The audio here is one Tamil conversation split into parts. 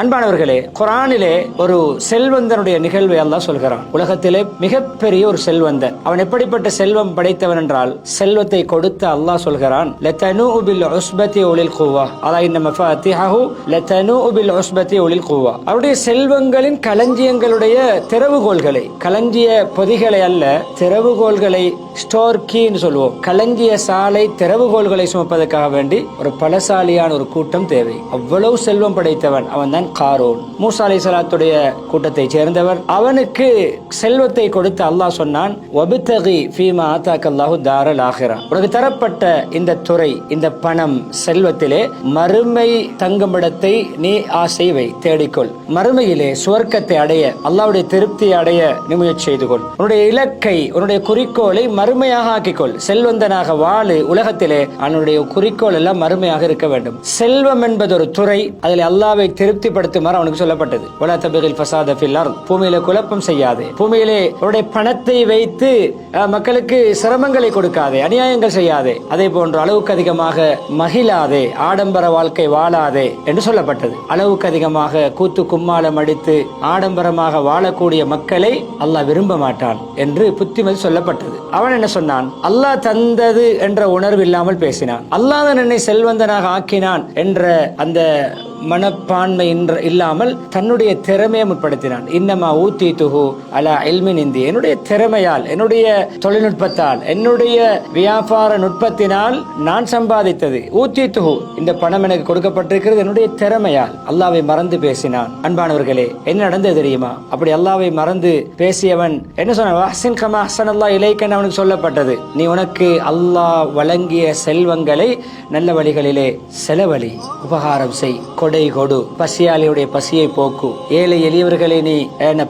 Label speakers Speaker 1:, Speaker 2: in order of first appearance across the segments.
Speaker 1: அன்பானவர்களே, குர்ஆனிலே ஒரு செல்வந்தனுடைய நிகழ்வை அல்லாஹ் சொல்கிறான். உலகத்திலே மிகப்பெரிய ஒரு செல்வந்தன். அவன் எப்படிப்பட்ட செல்வம் படைத்தவன் என்றால், செல்வத்தை கொடுத்த அல்லாஹ் சொல்கிறான், லதனூஉ பில் உஸ்பதி உலில் குவ்வா அலா இன்ன மஃபாத்திஹு லதனூஉ பில் உஸ்பதி உலில் குவ்வா. அவருடைய செல்வங்களின் களஞ்சியங்களுடைய திறவுகோல்களை, களஞ்சிய பொதிகளை அல்ல, திறவுகோல்களை, ஸ்டோர் கீன்னு சொல்லுவோம், களஞ்சிய சாலை திறவுகோல்களை சுமப்பதற்காக வேண்டி ஒரு பலசாலியான ஒரு கூட்டம் தேவை. அவ்வளவு செல்வம் படைத்தவன் அவன் தான் காரூன். மூசா அலைஹிஸ்ஸலாத்துடைய கூட்டத்தை சேர்ந்தவர். அவனுக்கு செல்வத்தை கொடுத்து அல்லாஹ் சொன்னான், வபித்தகி ஃபீமா ஆதாக்கல்லாஹு தாரல் ஆகிரா. உனக்கு தரப்பட்ட இந்த துறை, இந்த பணம், செல்வத்திலே மறுமை தங்குமிடத்தை நீ ஆசை வை, தேடிக்கொள். மறுமையிலே சுவர்க்கத்தை அடைய, அல்லாஹ்வுடைய திருப்தியை அடைய நீ முயற்சி செய்து கொள். உன்னுடைய இலக்கை, உன்னுடைய குறிக்கோளை மறுமையாக ஆக்கிக்கொள். செல்வந்தனாக வாழு. உலகத்திலே அவனுடைய குறிக்கோள் எல்லாம் மறுமையாக இருக்க வேண்டும். செல்வம் என்பது ஒரு துறை. அதில் அல்லாஹ்வை திருப்திப்படுத்துமாறு அவனுக்கு சொல்லப்பட்டது. வலா தபிகில் ஃபஸாத ஃபில் அர்த். பூமியிலே குழப்பம் செய்யாதே, பூமியிலே அவருடைய பணத்தை வைத்து மக்களுக்கு சிரமங்களை கொடுக்காதே, அநியாயங்கள் செய்யாதே, அதே போன்று அளவுக்கு அதிகமாக மகிழாதே, ஆடம்பர வாழ்க்கை வாழாதே என்று சொல்லப்பட்டது. அளவுக்கு அதிகமாக கூத்து கும்மாளம் அடித்து ஆடம்பரமாக வாழக்கூடிய மக்களை அல்லாஹ் விரும்ப மாட்டான் என்று புத்திமதி சொல்லப்பட்டது. அவன் என்ன சொன்னான்? அல்லாஹ் தந்தது என்ற உணர்வு இல்லாமல் பேசினான். அல்லாஹ் தான் என்னை செல்வந்தனாக ஆக்கினான் என்ற அந்த மனப்பான்மை இல்லாமல் தன்னுடைய திறமையை முற்படுத்தினான். இன்னமா ஊத்தீதுஹு அலா இல்மின் இந்தி. என்னுடைய திறமையால், என்னுடைய தொழில்நுட்பத்தால், என்னுடைய வியாபார நுட்பத்தினால் நான் சம்பாதித்தது. ஊத்தீதுஹு, இந்த பணம் எனக்கு கொடுக்கப்பட்டிருக்கிறது என்னுடைய திறமையால். அல்லாஹ்வை மறந்து பேசினான். அன்பானவர்களே, என்ன நடந்தது தெரியுமா? அப்படி அல்லாஹ்வை மறந்து பேசியவன் என்ன சொன்னான்? அஹ்சின் கமா அஹ்ஸனல்லாஹு இலைக்க. அவனுக்கு சொல்லப்பட்டது, நீ உனக்கு அல்லாஹ் வழங்கிய செல்வங்களை நல்ல வழிகளிலே செலவழி, உபகாரம் செய், கொடை கொடு, பசியாளியுடைய பசியை போக்கு, ஏழை எளியவர்களை நீ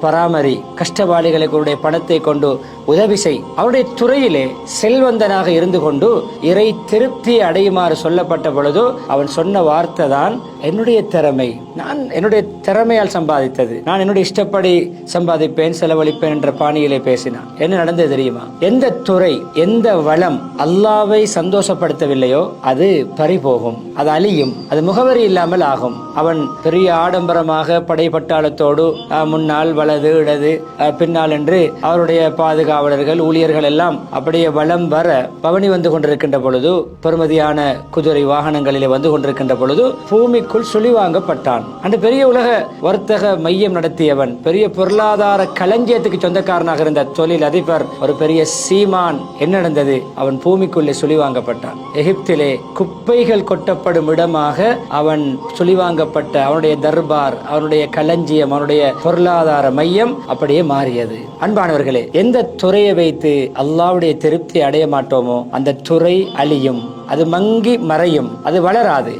Speaker 1: பராமரி, கஷ்டவாளிகளுடைய பணத்தை கொண்டு உதவி செய். அவருடைய துறையிலே செல்வந்தனாக இருந்து கொண்டு இறை திருப்தி அடையுமாறு சொல்லப்பட்ட பொழுது அவன் சொன்ன வார்த்தை தான், என்னுடைய திறமை, நான் என்னுடைய திறமையால் சம்பாதித்தது, நான் என்னுடைய இஷ்டப்படி சம்பாதிப்பேன், செலவழிப்பேன் என்ற பாணியிலே பேசினான். என்ன நடந்தது தெரியுமா? எந்த துறை, எந்த வளம் அல்லாஹ்வை சந்தோஷப்படுத்தவில்லையோ அது பறிபோகும், அது அழியும், அது முகவரி இல்லாமல் ஆகும். அவன் பெரிய ஆடம்பரமாக படைப்பட்டாளத்தோடு முன்னால் வலது இடது பின்னால் என்று அவருடைய பாதுகாவலர்கள், ஊழியர்கள் எல்லாம் அப்படியே வலம் வர பவனி வந்து கொண்டிருக்கின்ற பொழுது, பெருமதியான குதிரை வாகனங்களிலே வந்து கொண்டிருக்கின்ற பொழுது பூமிக்குள் சுழிவாங்கப்பட்டான். அந்த பெரிய உலக வர்த்தக மையம் நடத்தியவன், பெரிய பொருளாதார களஞ்சியத்துக்கு சொந்தக்காரனாக இருந்த தொழில் அதிபர், ஒரு பெரிய சீமான். என்ன நடந்தது? அவன் பூமிக்குள்ளே சுழிவாங்கப்பட்டான். எகிப்திலே குப்பைகள் கொட்டப்படும் இடமாக அவன் சுழிவாங்கப்பட்ட அவனுடைய தர்பார், அவனுடைய களஞ்சியம், அவனுடைய பொருளாதார மையம் அப்படியே மாறியது. அன்பானவர்களே, எந்த துறையை வைத்து அல்லாஹ்வுடைய திருப்தி அடைய மாட்டோமோ அந்த துறை அழியும், அது மங்கி மறையும், அது வளராது.